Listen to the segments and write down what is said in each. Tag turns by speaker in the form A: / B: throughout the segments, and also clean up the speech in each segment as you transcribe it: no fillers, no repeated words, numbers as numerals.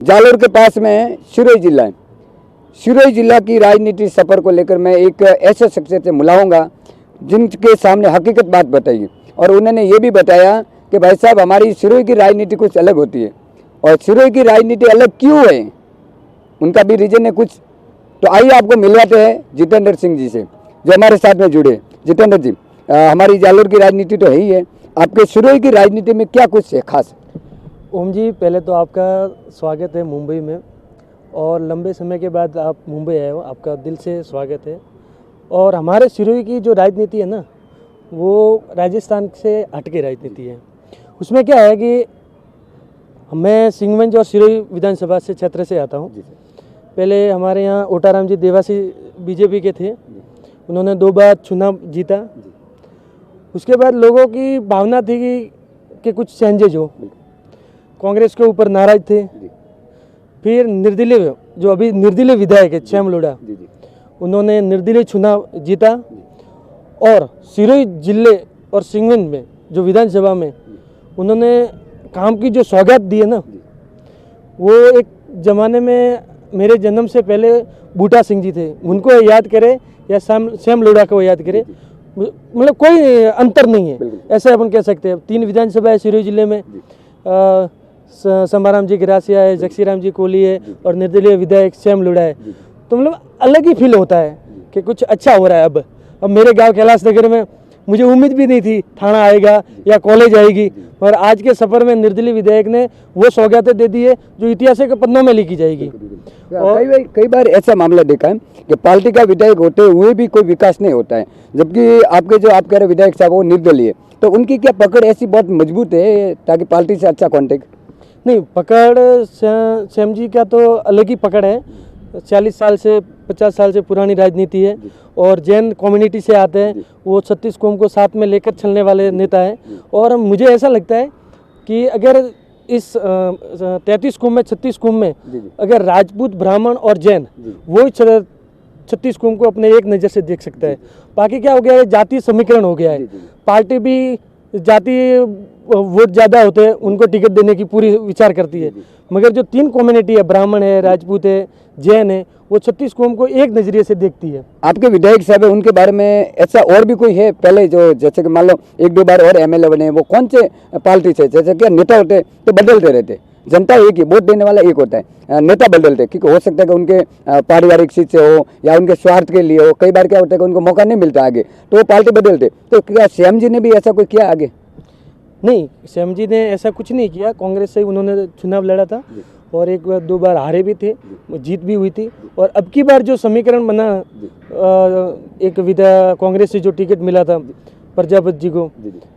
A: जालोर के पास में सिरोही जिला है। सिरोही जिला की राजनीति सफर को लेकर मैं एक ऐसे शख्सियत से मिलाऊंगा जिनके सामने हकीकत बात बताई और उन्होंने ये भी बताया कि भाई साहब हमारी सिरोही की राजनीति कुछ अलग होती है और सिरोही की राजनीति अलग क्यों है, उनका भी रीजन है कुछ। तो आइए आपको मिलवाते हैं जितेंद्र सिंह जी से जो हमारे साथ में जुड़े। जितेंद्र जी, हमारी जालोर की राजनीति तो है ही है, आपके सिरोही की राजनीति में क्या कुछ है खास?
B: ओम जी, पहले तो आपका स्वागत है मुंबई में और लंबे समय के बाद आप मुंबई आए हो, आपका दिल से स्वागत है। और हमारे सिरोही की जो राजनीति है ना, वो राजस्थान से हटके राजनीति है। उसमें क्या है कि मैं सिंहगंज और सिरोही विधानसभा से क्षेत्र से आता हूँ। पहले हमारे यहाँ ओटाराम जी देवासी बीजेपी के थे, उन्होंने 2 बार चुनाव जीता। उसके बाद लोगों की भावना थी कि कुछ चेंजेज हो, कांग्रेस के ऊपर नाराज थे। फिर निर्दलीय जो अभी निर्दलीय विधायक है श्याम लोढ़ा, उन्होंने निर्दलीय चुनाव जीता और सिरोही जिले और सिंहगंज में जो विधानसभा में उन्होंने काम की जो सौगात दी है ना, वो एक ज़माने में मेरे जन्म से पहले बूटा सिंह जी थे, उनको याद करे या श्याम लोढ़ा को याद करे, मतलब कोई अंतर नहीं है, ऐसा अपन कह सकते हैं। 3 विधानसभा है सिरोही जिले में, संबाराम जी गिरासिया है, जगसीराम जी कोहली है और निर्दलीय विधायक श्याम लोढ़ा है। तो मतलब अलग ही फील होता है कि कुछ अच्छा हो रहा है। अब मेरे गांव कैलाश नगर में मुझे उम्मीद भी नहीं थी थाना आएगा या कॉलेज आएगी, पर आज के सफर में निर्दलीय विधायक ने वो सौगातें दे दी है जो इतिहास के पन्नों में लिखी जाएगी।
A: और कई बार ऐसा मामला देखा है कि पार्टी का विधायक होते हुए भी कोई विकास नहीं होता है, जबकि आपके जो आप कह रहे विधायक साहब वो निर्दलीय, तो उनकी क्या पकड़ ऐसी बहुत मजबूत है ताकि पार्टी से अच्छा कॉन्टेक्ट?
B: नहीं, पकड़ श्याम जी का तो अलग ही पकड़ है। 40 साल से 50 साल से पुरानी राजनीति है और जैन कम्युनिटी से आते हैं, वो 36 कौम को साथ में लेकर चलने वाले नेता हैं। और मुझे ऐसा लगता है कि अगर इस 33 कौम में 36 कौम में अगर राजपूत, ब्राह्मण और जैन वो 36 कौम को अपने एक नज़र से देख सकता है। बाकी क्या हो गया है, जातीय समीकरण हो गया है। पार्टी भी जाति वोट ज़्यादा होते हैं उनको टिकट देने की पूरी विचार करती है, मगर जो 3 कम्युनिटी है, ब्राह्मण है, राजपूत है, जैन है, वो 36 कौम को एक नज़रिए से देखती है। आपके
A: विधायक साहब है, उनके बारे में ऐसा और भी कोई है पहले जो, जैसे कि मान लो 1-2 बार और एमएलए बने, वो कौन से पार्टी से? जैसे कि नेता होते तो बदलते रहते, जनता एक ही, वोट देने वाला एक होता है, नेता बदलते, क्योंकि हो सकता है कि उनके पारिवारिक सीट से हो या उनके स्वार्थ के लिए हो। कई बार क्या होता है कि उनको मौका नहीं मिलता आगे, तो वो पार्टी बदलते। तो क्या श्याम जी ने भी ऐसा कोई किया आगे?
B: नहीं, श्याम जी ने ऐसा कुछ नहीं किया। कांग्रेस से उन्होंने चुनाव लड़ा था और 1-2 बार हारे भी थे, जीत भी हुई थी। और अब की बार जो समीकरण बना, एक कांग्रेस से जो टिकट मिला था प्रजापति जी को,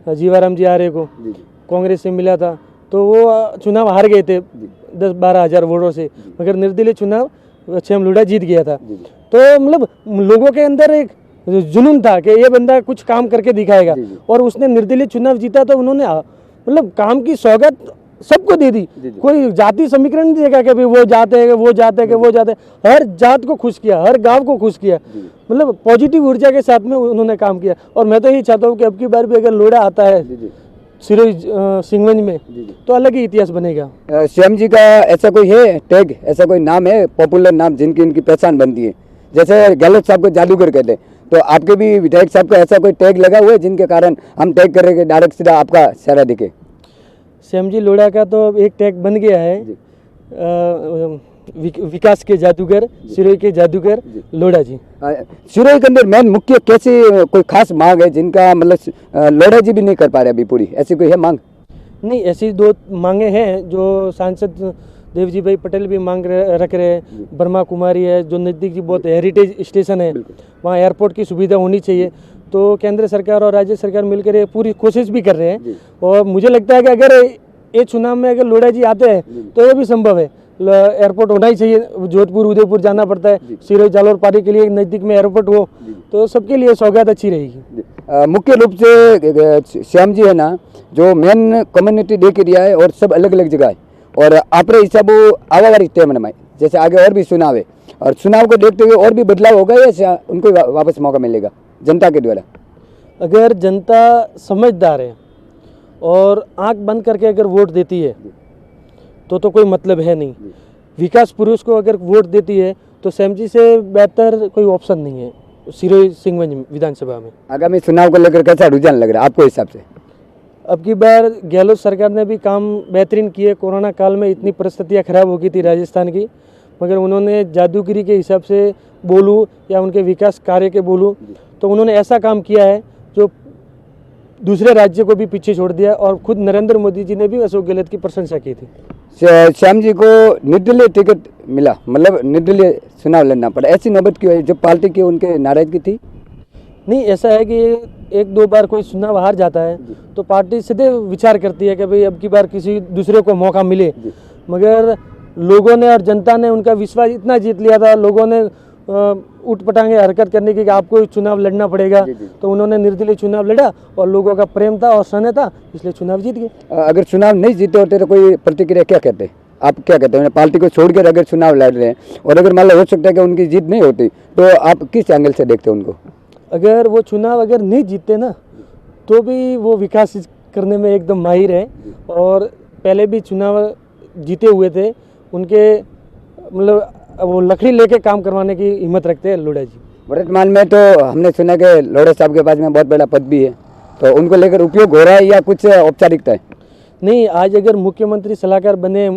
B: जीवाराम जी आर्य को कांग्रेस से मिला था, तो वो चुनाव हार गए थे 10-12 हज़ार वोटों से, मगर निर्दलीय चुनाव श्याम लोढ़ा जीत गया था। तो मतलब लोगों के अंदर एक जुनून था कि ये बंदा कुछ काम करके दिखाएगा, और उसने निर्दलीय चुनाव जीता तो उन्होंने मतलब काम की सौगात सबको दे दी। कोई जाति समीकरण नहीं देखा कि भाई वो जाते हैं, वो जाते हैं, वो जाते हैं। हर जात को खुश किया, हर गांव को खुश किया, मतलब पॉजिटिव ऊर्जा के साथ में उन्होंने काम किया। और मैं तो यही चाहता हूँ कि अब की बार भी अगर लोढ़ा आता है सिरोही सिंहगंज में तो अलग ही इतिहास बनेगा।
A: श्याम जी का ऐसा कोई है टैग, ऐसा कोई नाम है, पॉपुलर नाम जिनकी इनकी पहचान बनती है? जैसे गहलोत साहब को जादूगर कहते हैं, तो आपके भी विधायक साहब को ऐसा कोई टैग लगा हुआ है जिनके कारण हम टैग कर रहे हैं डायरेक्ट सीधा आपका चेहरा दिखे?
B: श्याम जी लोढ़ा का तो एक टैग बन गया है, विकास के जादूगर, सिरोही के जादूगर लोढ़ा जी।
A: सिरोही के अंदर मेन मुख्य कैसी कोई खास मांग है जिनका मतलब लोढ़ा जी भी नहीं कर पा रहे अभी पूरी, ऐसी कोई है मांग?
B: नहीं, ऐसी 2 मांगे हैं जो सांसद देवजी भाई पटेल भी मांग रख रहे हैं। ब्रह्मा कुमारी है जो नज़दीक की बहुत हेरिटेज स्टेशन है, वहाँ एयरपोर्ट की सुविधा होनी चाहिए। तो केंद्र सरकार और राज्य सरकार मिलकर ये पूरी कोशिश भी कर रहे हैं। और मुझे लगता है कि अगर ये चुनाव में अगर लोढ़ा जी आते हैं तो ये भी संभव है, एयरपोर्ट होना ही चाहिए। जोधपुर उदयपुर जाना पड़ता है, सिरोही जालोर पारी के लिए नज़दीक में एयरपोर्ट हो तो सबके लिए सौगात अच्छी रहेगी।
A: मुख्य रूप से श्याम जी है ना, जो मेन कम्युनिटी दे के दिया है और सब अलग अलग जगह है, और आपरे हिसाब आवा वाली टाइम में जैसे आगे और भी चुनाव है, और चुनाव को देखते हुए और भी बदलाव होगा या उनको वापस मौका मिलेगा जनता के द्वारा?
B: अगर जनता समझदार है और आंख बंद करके अगर वोट देती है तो कोई मतलब है नहीं। विकास पुरुष को अगर वोट देती है तो सैमजी से बेहतर कोई ऑप्शन नहीं है सिरोही सिंहगंज विधानसभा में।
A: आगामी चुनाव को लेकर कैसा रुझान लग रहा है आपको हिसाब से?
B: अब की बार गहलोत सरकार ने भी काम बेहतरीन किए। कोरोना काल में इतनी परिस्थितियाँ खराब हो गई थी राजस्थान की, मगर उन्होंने जादूगिरी के हिसाब से बोलूँ या उनके विकास कार्य के बोलूँ तो उन्होंने ऐसा काम किया है जो दूसरे राज्य को भी पीछे छोड़ दिया। और खुद नरेंद्र मोदी जी ने भी अशोक गहलोत की प्रशंसा की थी।
A: श्याम जी को निर्दलीय टिकट मिला, मतलब निर्दलीय चुनाव लड़ना पड़ा, ऐसी नौबत क्यों है? जो पार्टी की उनके नाराजगी थी?
B: नहीं, ऐसा है कि एक दो बार कोई चुनाव हार जाता है तो पार्टी सीधे विचार करती है कि भाई अब की बार किसी दूसरे को मौका मिले, मगर लोगों ने और जनता ने उनका विश्वास इतना जीत लिया था, लोगों ने उठ पटांगे हरकत करने की कि आपको चुनाव लड़ना पड़ेगा, तो उन्होंने निर्दलीय चुनाव लड़ा और लोगों का प्रेम था और स्नेह था, इसलिए चुनाव जीत गए।
A: अगर चुनाव नहीं जीते होते तो कोई प्रतिक्रिया क्या कहते? आप क्या कहते हैं? पार्टी को छोड़कर अगर चुनाव लड़ रहे हैं और अगर मान लो हो सकता है कि उनकी जीत नहीं होती तो आप किस एंगल से देखते हैं उनको?
B: अगर वो चुनाव अगर नहीं जीतते ना तो भी वो विकास करने में एकदम माहिर है और पहले भी चुनाव जीते हुए थे। उनके मतलब वो लकड़ी लेके काम करवाने की हिम्मत रखते हैं लोढ़ा जी।
A: वर्तमान में तो हमने सुना कि लोढ़ा साहब के पास में बहुत बड़ा पद भी है, तो उनको लेकर उपयोग हो रहा है या कुछ औपचारिकता है?
B: नहीं, आज अगर मुख्यमंत्री सलाहकार बने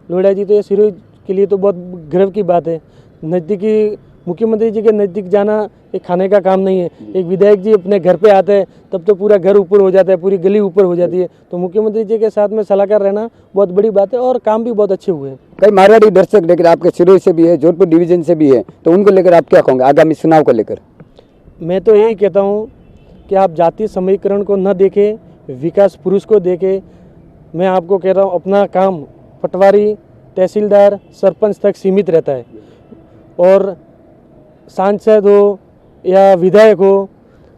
B: लोढ़ा जी तो ये सिरोही के लिए तो बहुत गर्व की बात है। नज़दीकी मुख्यमंत्री जी के नज़दीक जाना एक खाने का काम नहीं है। एक विधायक जी अपने घर पे आते हैं तब तो पूरा घर ऊपर हो जाता है, पूरी गली ऊपर हो जाती है, तो मुख्यमंत्री जी के साथ में सलाहकार रहना बहुत बड़ी बात है और काम भी बहुत अच्छे हुए हैं।
A: कई मारवाड़ी दर्शक लेकर आपके सिरोही से भी है, जोधपुर डिवीजन से भी है, तो उनको लेकर आप क्या कहोगे आगामी चुनाव को लेकर?
B: मैं तो यही कहता हूँ कि आप जातीय समीकरण को न देखें, विकास पुरुष को देखें। मैं आपको कह रहा हूँ अपना काम पटवारी, तहसीलदार, सरपंच तक सीमित रहता है और सांसद हो या विधायक हो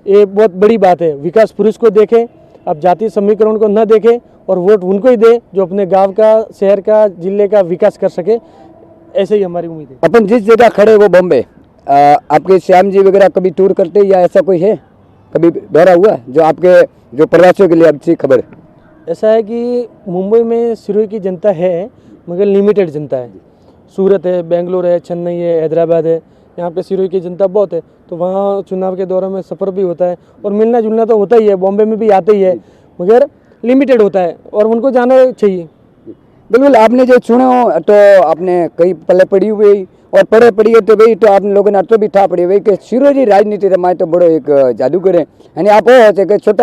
B: ये बहुत बड़ी बात है। विकास पुरुष को देखें, आप जातीय समीकरण को न देखें और वोट उनको ही दे जो अपने गांव का, शहर का, जिले का विकास कर सके। ऐसे ही हमारी उम्मीद है।
A: अपन जिस जगह खड़े वो बॉम्बे, आपके श्याम जी वगैरह कभी टूर करते या ऐसा कोई है? कभी दौरा हुआ जो आपके जो प्रवासियों के लिए अच्छी खबर?
B: ऐसा है कि मुंबई में सिरोही की जनता है मगर लिमिटेड जनता है। सूरत है, बेंगलोर है, चेन्नई है, हैदराबाद है, यहाँ पे सिरोही की जनता बहुत है, तो वहाँ चुनाव के दौरान में सफ़र भी होता है और मिलना जुलना तो होता ही है। बॉम्बे में भी आते ही है मगर लिमिटेड होता है और उनको जाना चाहिए।
A: बिल्कुल, आपने जो चुने हो तो आपने कई पल्ले पड़ी हुई और पड़े पड़ी है तो भाई तो आप लोगों ने अर्थ भी था पड़ी हुई कि सिरोही राजनीति रमाए तो बड़ो एक जादूगर है, यानी आप हो सके छोटा